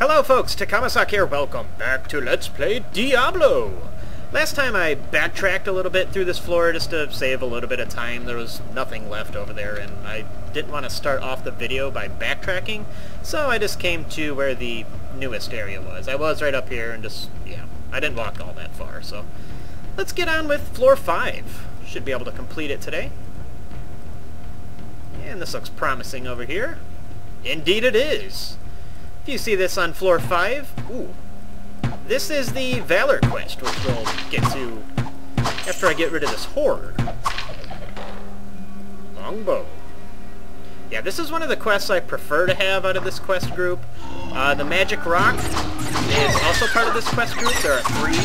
Hello folks, Takamasak here, welcome back to Let's Play Diablo! Last time I backtracked a little bit through this floor just to save a little bit of time. There was nothing left over there and I didn't want to start off the video by backtracking, so I just came to where the newest area was. I was right up here and just, yeah, I didn't walk all that far, so let's get on with floor 5. Should be able to complete it today. And this looks promising over here. Indeed it is! If you see this on floor 5, ooh, this is the Valor quest, which we'll get to after I get rid of this horde. Longbow. Yeah, this is one of the quests I prefer to have out of this quest group. The Magic Rock is also part of this quest group. There are 3,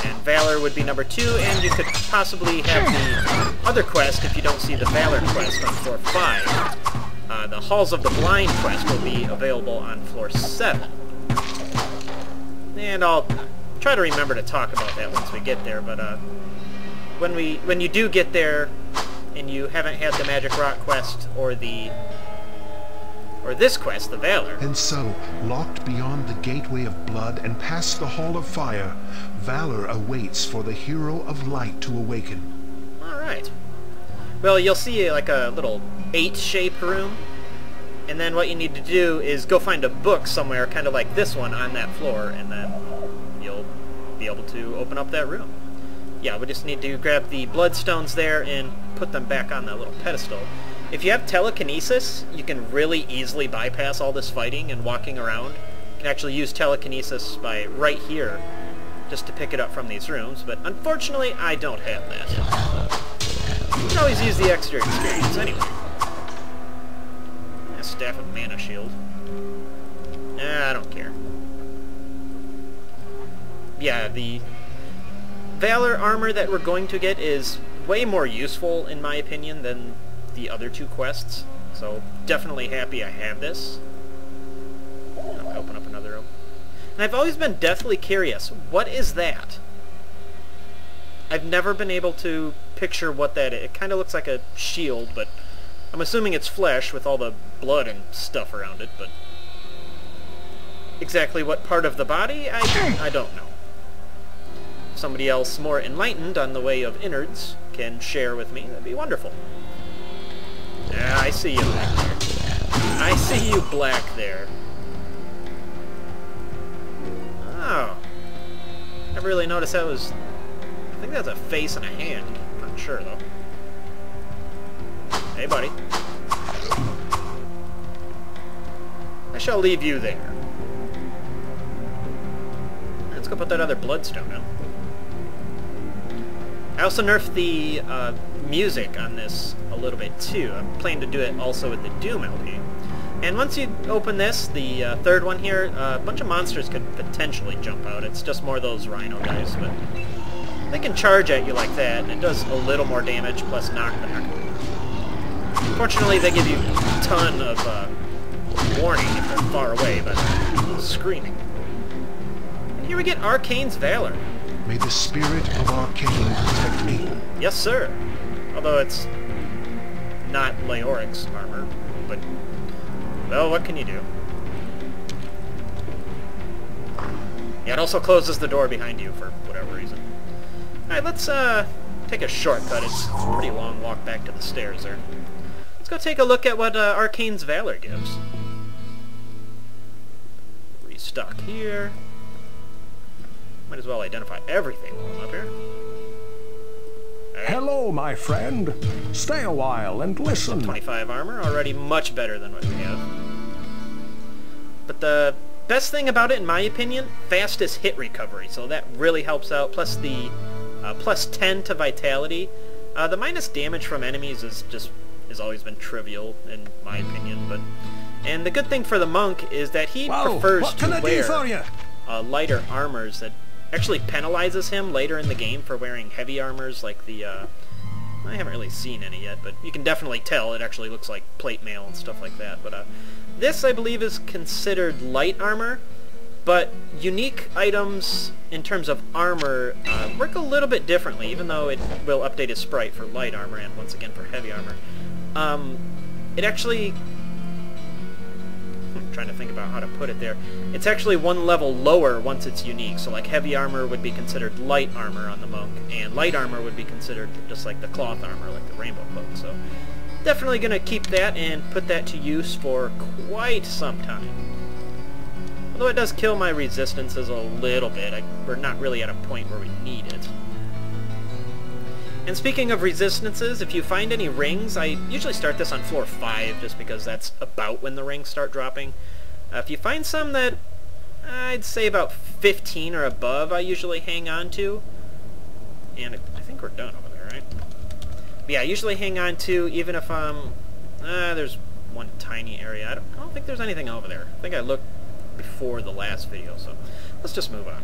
and Valor would be number 2, and you could possibly have the other quest if you don't see the Valor quest on floor 5. The Halls of the Blind quest will be available on floor 7. And I'll try to remember to talk about that once we get there, but when you do get there and you haven't had the Magic Rock quest or this quest, the Valor. And so, locked beyond the Gateway of Blood and past the Hall of Fire, Valor awaits for the Hero of Light to awaken. Alright. Well, you'll see like a little 8-shaped room, and then what you need to do is go find a book somewhere, kind of like this one, on that floor, and then you'll be able to open up that room. Yeah, we just need to grab the bloodstones there and put them back on that little pedestal. If you have telekinesis, you can really easily bypass all this fighting and walking around. You can actually use telekinesis by right here, just to pick it up from these rooms, but unfortunately I don't have that. You can always use the extra experience anyway. Staff of Mana Shield. I don't care. Yeah, the Valor armor that we're going to get is way more useful, in my opinion, than the other 2 quests. So, definitely happy I have this. I'll open up another room. And I've always been deathly curious, what is that? I've never been able to picture what that is. It kind of looks like a shield, but I'm assuming it's flesh with all the blood and stuff around it, but exactly what part of the body, I don't know. If somebody else more enlightened on the way of innards can share with me, that'd be wonderful. Yeah, I see you back there. I see you black there. Oh. Never really noticed that was... I think that's a face and a hand. Not sure, though. Hey, buddy. I shall leave you there. Let's go put that other bloodstone down. I also nerfed the music on this a little bit too. I'm planning to do it also with the Doom LP. And once you open this, the 3rd one here, a bunch of monsters could potentially jump out. It's just more those rhino guys, but they can charge at you like that, and it does a little more damage plus knockback. Fortunately, they give you a ton of warning if they're far away, but screaming. And here we get Arkaine's Valor. May the spirit of Arkaine protect me. Yes, sir. Although it's not Leoric's armor, but, well, what can you do? Yeah, it also closes the door behind you for whatever reason. Alright, let's take a shortcut. It's a pretty long walk back to the stairs there. Let's go take a look at what Arkaine's Valor gives. Restock here. Might as well identify everything while I'm up here. Right. Hello, my friend. Stay a while and listen. 25 armor, already much better than what we have. But the best thing about it, in my opinion, fastest hit recovery. So that really helps out. Plus the plus 10 to vitality. The minus damage from enemies has always been trivial, in my opinion. And the good thing for the monk is that he prefers to wear lighter armors that actually penalizes him later in the game for wearing heavy armors like the... I haven't really seen any yet, but you can definitely tell it actually looks like plate mail and stuff like that. But this, I believe, is considered light armor, but unique items in terms of armor work a little bit differently, even though it will update his sprite for light armor and once again for heavy armor. It actually trying to think about how to put it there. It's actually one level lower once it's unique. So like heavy armor would be considered light armor on the monk, and light armor would be considered just like the cloth armor, like the rainbow cloak. So definitely going to keep that and put that to use for quite some time. Although it does kill my resistances a little bit. We're not really at a point where we need it. And speaking of resistances, if you find any rings, I usually start this on floor 5 just because that's about when the rings start dropping. If you find some that I'd say about 15 or above, I usually hang on to. And I think we're done over there, right? But yeah, I usually hang on to even if I'm... there's one tiny area. I don't think there's anything over there. I think I looked before the last video, so let's just move on.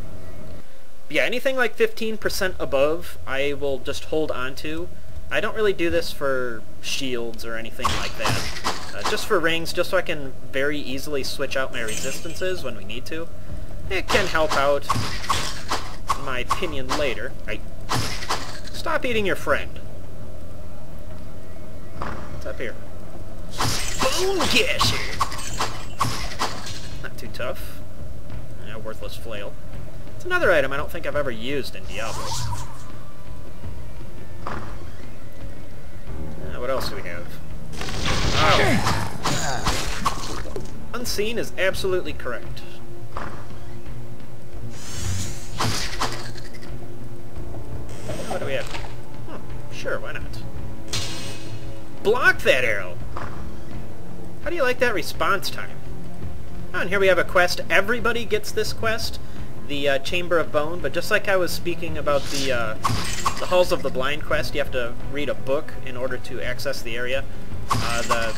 Yeah, anything like 15% above, I will just hold on to. I don't really do this for shields or anything like that. Just for rings, just so I can very easily switch out my resistances when we need to. It can help out, in my opinion, later. Stop eating your friend. What's up here? Bone gasher! Not too tough. Yeah, worthless flail. It's another item I don't think I've ever used in Diablo. What else do we have? Oh. Unseen is absolutely correct. What do we have? Sure, why not? Block that arrow! How do you like that response time? Oh, and here we have a quest. Everybody gets this quest. The Chamber of Bone, but just like I was speaking about the Halls of the Blind quest, you have to read a book in order to access the area. The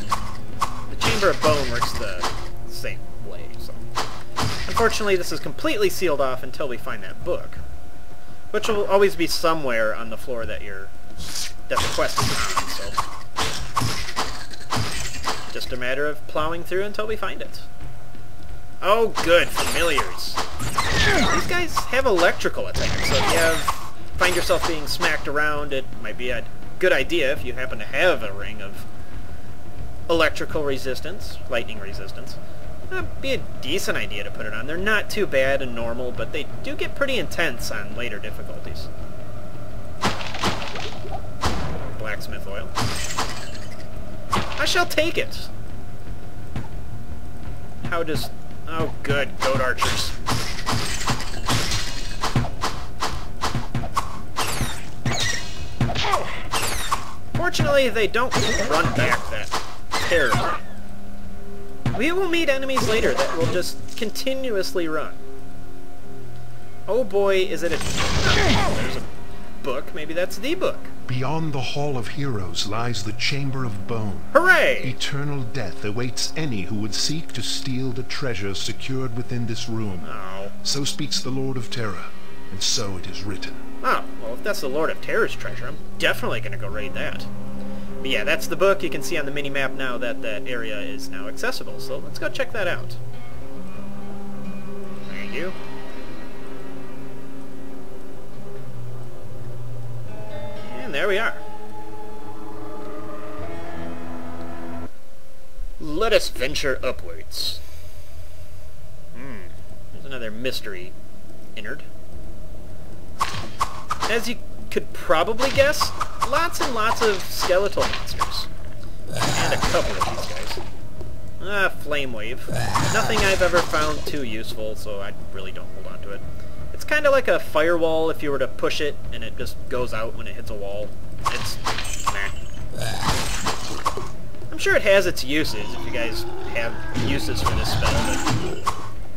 Chamber of Bone works the same way, so... Unfortunately, this is completely sealed off until we find that book, which will always be somewhere on the floor that the quest is on, so... Just a matter of plowing through until we find it. Oh, good, familiars. These guys have electrical attacks, so if you find yourself being smacked around, it might be a good idea if you happen to have a ring of electrical resistance, lightning resistance. That'd be a decent idea to put it on. They're not too bad in normal, but they do get pretty intense on later difficulties. Blacksmith oil. I shall take it. How does... Oh, good. Goat archers. Fortunately, they don't run back that terribly. We will meet enemies later that will just continuously run. Oh boy, is it a... Oh, there's a book. Maybe that's the book. Beyond the Hall of Heroes lies the Chamber of Bone. Hooray! Eternal death awaits any who would seek to steal the treasure secured within this room. Oh. So speaks the Lord of Terror, and so it is written. Oh, well, if that's the Lord of Terror's treasure, I'm definitely going to go raid that. But yeah, that's the book. You can see on the mini-map now that that area is now accessible, so let's go check that out. Thank you. And there we are. Let us venture upwards. There's another mystery innard. As you could probably guess, lots and lots of skeletal monsters. And a couple of these guys. Flame wave. Nothing I've ever found too useful, so I really don't hold on to it. It's kind of like a firewall if you were to push it and it just goes out when it hits a wall. It's... meh. I'm sure it has its uses if you guys have uses for this spell, but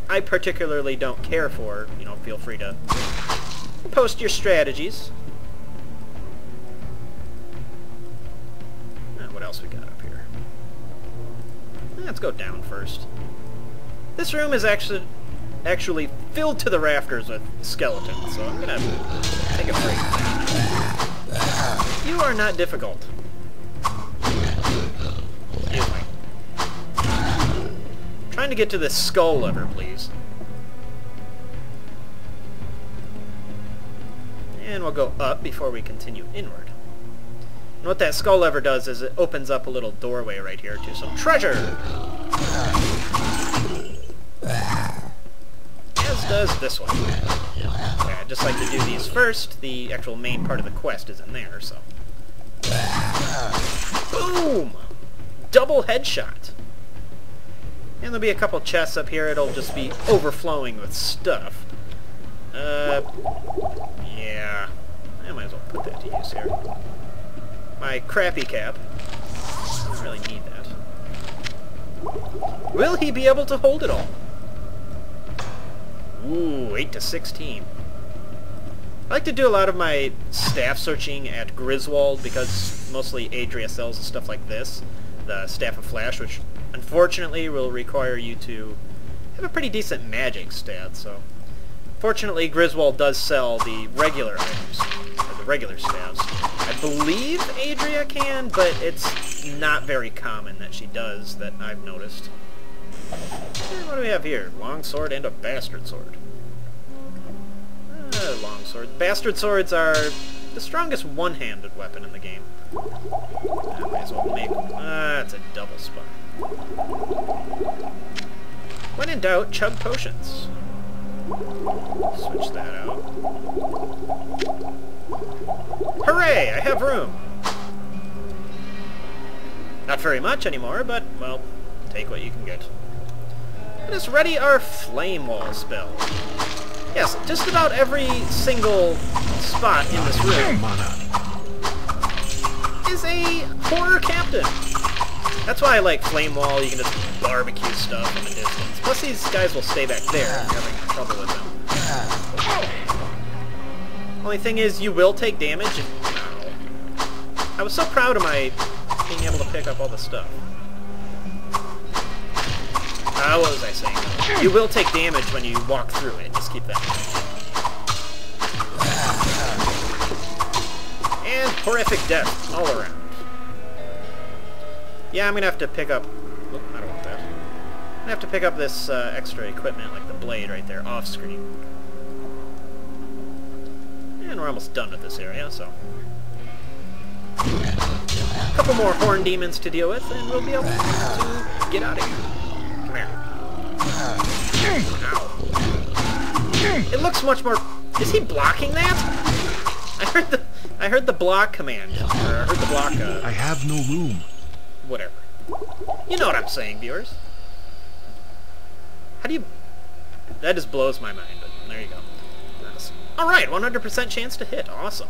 I particularly don't care for, you know, feel free to post your strategies. What else we got up here? Let's go down first. This room is actually filled to the rafters with skeletons, so I'm gonna take a break. You are not difficult. Excuse me. Trying to get to this skull lever, please. And we'll go up before we continue inward. And what that skull lever does is it opens up a little doorway right here to some treasure! does this one. Okay, I'd just like to do these first. The actual main part of the quest is in there, so... Boom! Double headshot. And there'll be a couple chests up here. It'll just be overflowing with stuff. Yeah. I might as well put that to use here. My crappy cap. I don't really need that. Will he be able to hold it all? Ooh, 8 to 16. I like to do a lot of my staff searching at Griswold because mostly Adria sells stuff like this. The Staff of Flash, which unfortunately will require you to have a pretty decent magic stat, so... Fortunately, Griswold does sell the regular items, or the regular staffs. I believe Adria can, but it's not very common that she does, that I've noticed. And what do we have here? Long sword and a bastard sword. Long sword. Bastard swords are the strongest one-handed weapon in the game. I might as well make... it's a double spot. When in doubt, chug potions. Switch that out. Hooray! I have room! Not very much anymore, but, well, take what you can get. Let us ready our flame wall spell. Yes, just about every single spot in this room is a horror captain. That's why I like flame wall. You can just barbecue stuff from a distance. Plus these guys will stay back there if you're having trouble with them. Only thing is, you will take damage if... Ow. I was so proud of my being able to pick up all the stuff. What was I saying? You will take damage when you walk through it. Just keep that in mind. And horrific death all around. Yeah, I'm gonna have to pick up... Oh, I don't want that. I'm gonna have to pick up this extra equipment, like the blade right there, off screen. And we're almost done with this area, so... A couple more horn demons to deal with, and we'll be able to get out of here. Come here. Ow. It looks much more... Is he blocking that? I heard the block command. Or I heard the block... I have no room. Whatever. You know what I'm saying, viewers. How do you... That just blows my mind, but there you go. Alright, 100% chance to hit. Awesome.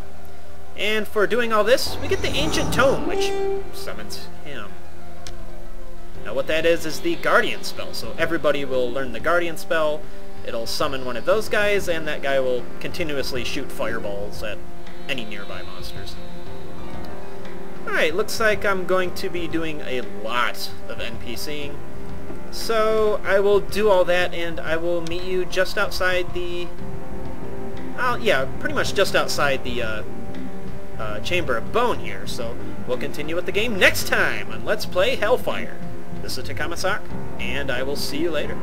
And for doing all this, we get the Ancient Tome, which summons him. Now what that is the Guardian spell, so everybody will learn the Guardian spell. It'll summon one of those guys, and that guy will continuously shoot fireballs at any nearby monsters. Alright, looks like I'm going to be doing a lot of NPCing. So I will do all that, and I will meet you just outside the... yeah, pretty much just outside the Chamber of Bone here. So we'll continue with the game next time on Let's Play Hellfire. This is Takamasak, and I will see you later.